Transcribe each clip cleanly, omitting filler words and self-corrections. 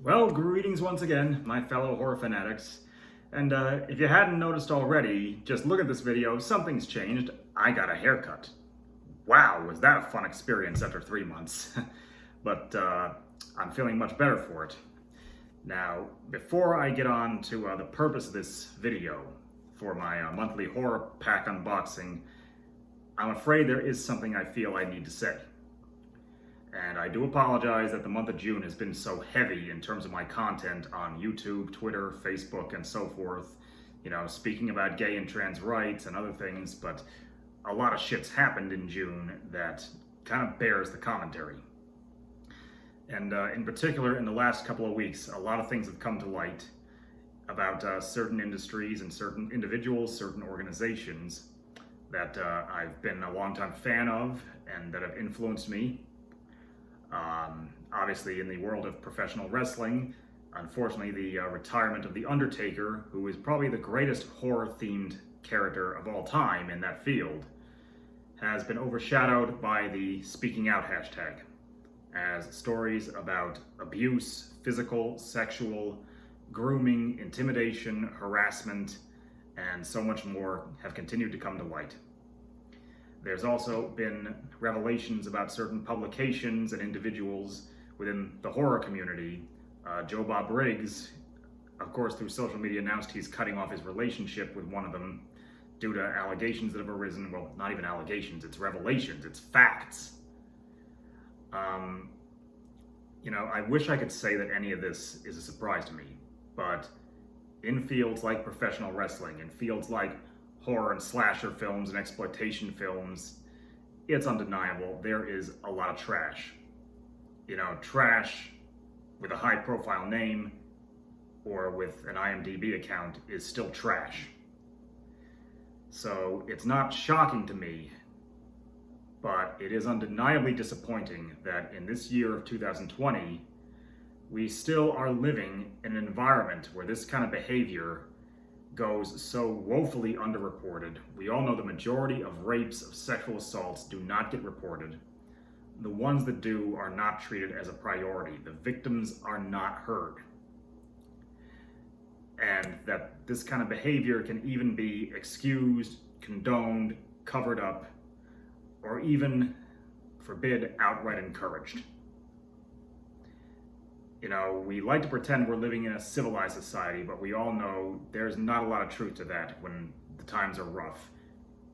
Well, greetings once again, my fellow horror fanatics. And if you hadn't noticed already, just look at this video, something's changed. I got a haircut. Wow, was that a fun experience after 3 months. But I'm feeling much better for it. Now, before I get on to the purpose of this video, for my monthly horror pack unboxing, I'm afraid there is something I feel I need to say. And I do apologize that the month of June has been so heavy in terms of my content on YouTube, Twitter, Facebook, and so forth. You know, speaking about gay and trans rights and other things, but a lot of shit's happened in June that kind of bears the commentary. And in particular, in the last couple of weeks, a lot of things have come to light about certain industries and certain individuals, certain organizations that I've been a longtime fan of and that have influenced me. Obviously, in the world of professional wrestling, unfortunately, the retirement of The Undertaker, who is probably the greatest horror-themed character of all time in that field, has been overshadowed by the speaking out hashtag, as stories about abuse, physical, sexual, grooming, intimidation, harassment, and so much more have continued to come to light. There's also been revelations about certain publications and individuals within the horror community. Joe Bob Briggs, of course, through social media announced he's cutting off his relationship with one of them due to allegations that have arisen. Well, not even allegations, it's revelations, it's facts. You know, I wish I could say that any of this is a surprise to me, but in fields like professional wrestling, in fields like horror and slasher films and exploitation films, it's undeniable there is a lot of trash. You know, trash with a high profile name or with an IMDb account is still trash. So it's not shocking to me, but it is undeniably disappointing that in this year of 2020, we still are living in an environment where this kind of behavior goes so woefully underreported. We all know the majority of rapes, of sexual assaults do not get reported. The ones that do are not treated as a priority. The victims are not heard. And that this kind of behavior can even be excused, condoned, covered up, or even, forbid, outright encouraged. You know, we like to pretend we're living in a civilized society, but we all know there's not a lot of truth to that when the times are rough.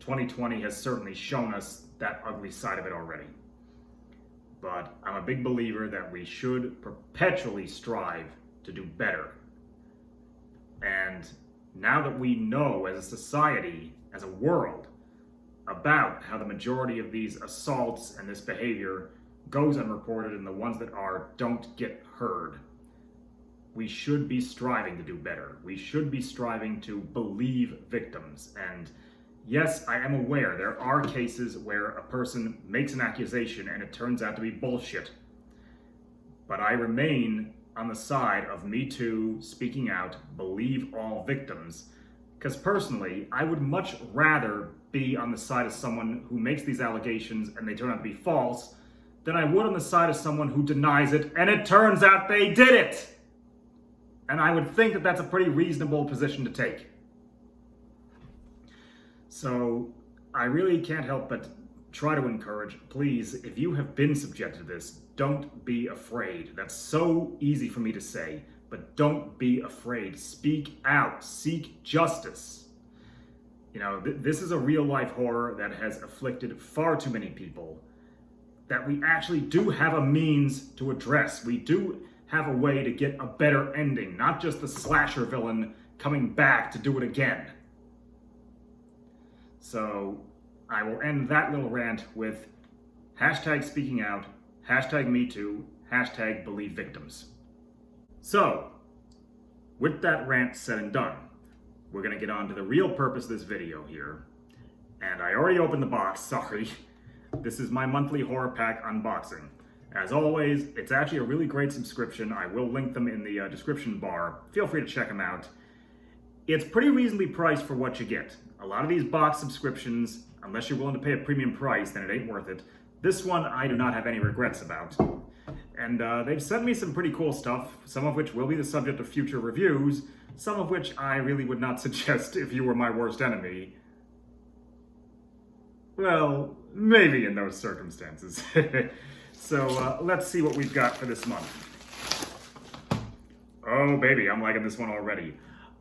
2020 has certainly shown us that ugly side of it already. But I'm a big believer that we should perpetually strive to do better. And now that we know as a society, as a world, about how the majority of these assaults and this behavior goes unreported and the ones that are don't get heard, we should be striving to do better. We should be striving to believe victims. And yes, I am aware there are cases where a person makes an accusation and it turns out to be bullshit. But I remain on the side of Me Too, speaking out, believe all victims. Because personally, I would much rather be on the side of someone who makes these allegations and they turn out to be false than I would on the side of someone who denies it and it turns out they did it. And I would think that that's a pretty reasonable position to take. So I really can't help but try to encourage, please, if you have been subjected to this, don't be afraid. That's so easy for me to say, but don't be afraid. Speak out, seek justice. You know, this is a real life horror that has afflicted far too many people that we actually do have a means to address. We do have a way to get a better ending, not just the slasher villain coming back to do it again. So I will end that little rant with hashtag speaking out, hashtag Me Too, hashtag believe victims. So, with that rant said and done, we're gonna get on to the real purpose of this video here. And I already opened the box, sorry. This is my monthly horror pack unboxing. As always, it's actually a really great subscription. I will link them in the description bar. Feel free to check them out. It's pretty reasonably priced for what you get. A lot of these box subscriptions Unless you're willing to pay a premium price, then it ain't worth it. This one I do not have any regrets about. And they've sent me some pretty cool stuff, some of which will be the subject of future reviews, some of which I really would not suggest if you were my worst enemy. Well, maybe in those circumstances. So let's see what we've got for this month. Oh baby, I'm liking this one already.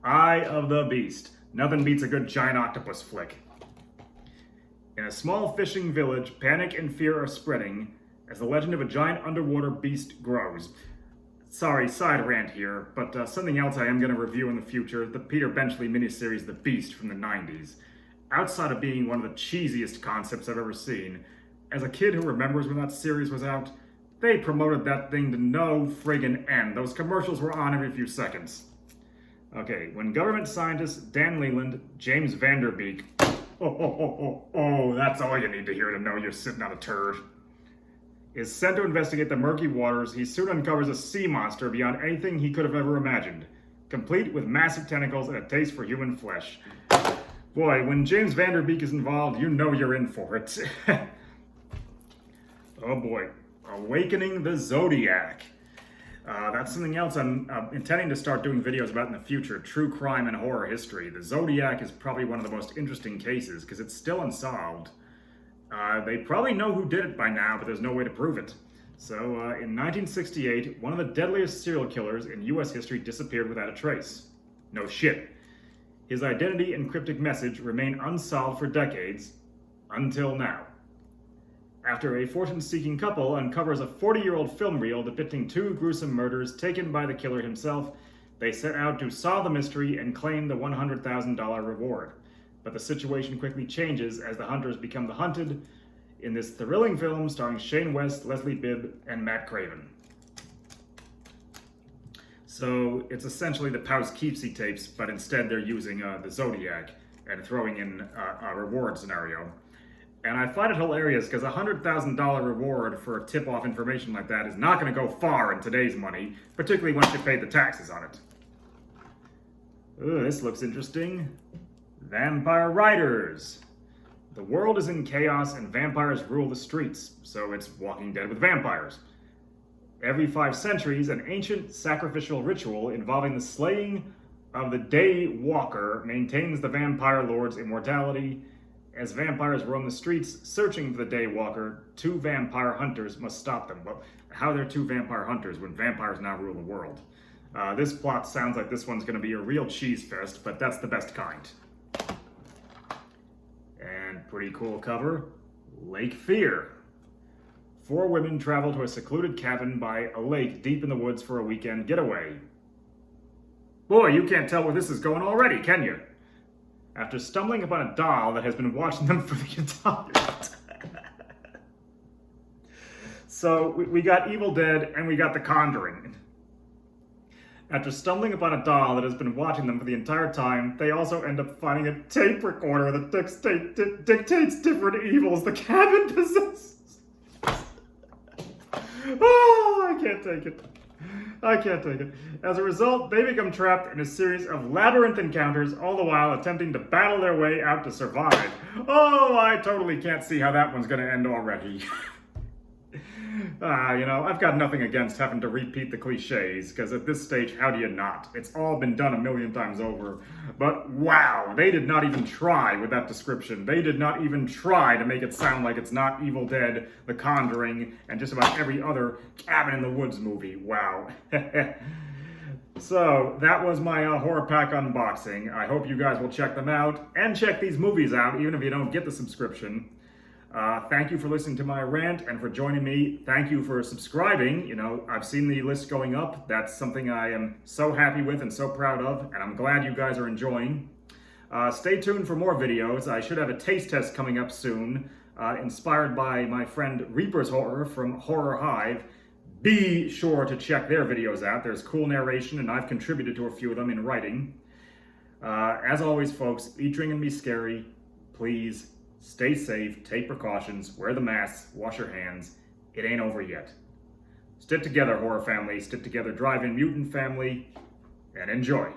Eye of the Beast. Nothing beats a good giant octopus flick. In a small fishing village, panic and fear are spreading as the legend of a giant underwater beast grows. Sorry, side rant here, but something else I am going to review in the future, the Peter Benchley miniseries The Beast from the 90s. Outside of being one of the cheesiest concepts I've ever seen, as a kid who remembers when that series was out, they promoted that thing to no friggin' end. Those commercials were on every few seconds. Okay, when government scientists Dan Leland, James Vanderbeek, that's all you need to hear to know you're sitting on a turd, is sent to investigate the murky waters, he soon uncovers a sea monster beyond anything he could have ever imagined, complete with massive tentacles and a taste for human flesh. Boy, when James Vanderbeek is involved, you know you're in for it. Oh boy, Awakening the Zodiac. That's something else I'm intending to start doing videos about in the future, true crime and horror history. The Zodiac is probably one of the most interesting cases because it's still unsolved. They probably know who did it by now, but there's no way to prove it. So, in 1968, one of the deadliest serial killers in US history disappeared without a trace. No shit. His identity and cryptic message remain unsolved for decades, until now. After a fortune-seeking couple uncovers a 40-year-old film reel depicting two gruesome murders taken by the killer himself, they set out to solve the mystery and claim the $100,000 reward. But the situation quickly changes as the hunters become the hunted in this thrilling film starring Shane West, Leslie Bibb, and Matt Craven. So it's essentially the Poughkeepsie tapes, but instead they're using the Zodiac and throwing in a reward scenario. And I find it hilarious because a $100,000 reward for tip-off information like that is not going to go far in today's money, particularly once you pay the taxes on it. Ooh, this looks interesting. Vampire Riders. The world is in chaos and vampires rule the streets, so it's Walking Dead with vampires. Every 5 centuries, an ancient sacrificial ritual involving the slaying of the Day Walker maintains the vampire lord's immortality. As vampires roam the streets searching for the Day Walker, 2 vampire hunters must stop them. But how are there 2 vampire hunters when vampires now rule the world? This plot sounds like this one's going to be a real cheese fest, but that's the best kind. And pretty cool cover, Lake Fear. 4 women travel to a secluded cabin by a lake deep in the woods for a weekend getaway. Boy, you can't tell where this is going already, can you? After stumbling upon a doll that has been watching them for the entire time. So we got Evil Dead and we got The Conjuring. After stumbling upon a doll that has been watching them for the entire time, they also end up finding a tape recorder that dictates different evils the cabin possesses. Oh, I can't take it. I can't take it. As a result, they become trapped in a series of labyrinth encounters, all the while attempting to battle their way out to survive. Oh, I totally can't see how that one's going to end already. You know, I've got nothing against having to repeat the cliches, because at this stage, how do you not? It's all been done a million times over. But wow, they did not even try with that description. They did not even try to make it sound like it's not Evil Dead, The Conjuring, and just about every other Cabin in the Woods movie. Wow. So, that was my horror pack unboxing. I hope you guys will check them out, and check these movies out, even if you don't get the subscription. Thank you for listening to my rant and for joining me. Thank you for subscribing. You know, I've seen the list going up. That's something I am so happy with and so proud of, and I'm glad you guys are enjoying. Stay tuned for more videos. I should have a taste test coming up soon, inspired by my friend ReapersHorror from Horror Hive. Be sure to check their videos out. There's cool narration, and I've contributed to a few of them in writing. As always, folks, eat, drink, and be scary. Please. Stay safe, take precautions, wear the masks, wash your hands. It ain't over yet. Stick together, horror family. Stick together, drive-in mutant family. And enjoy.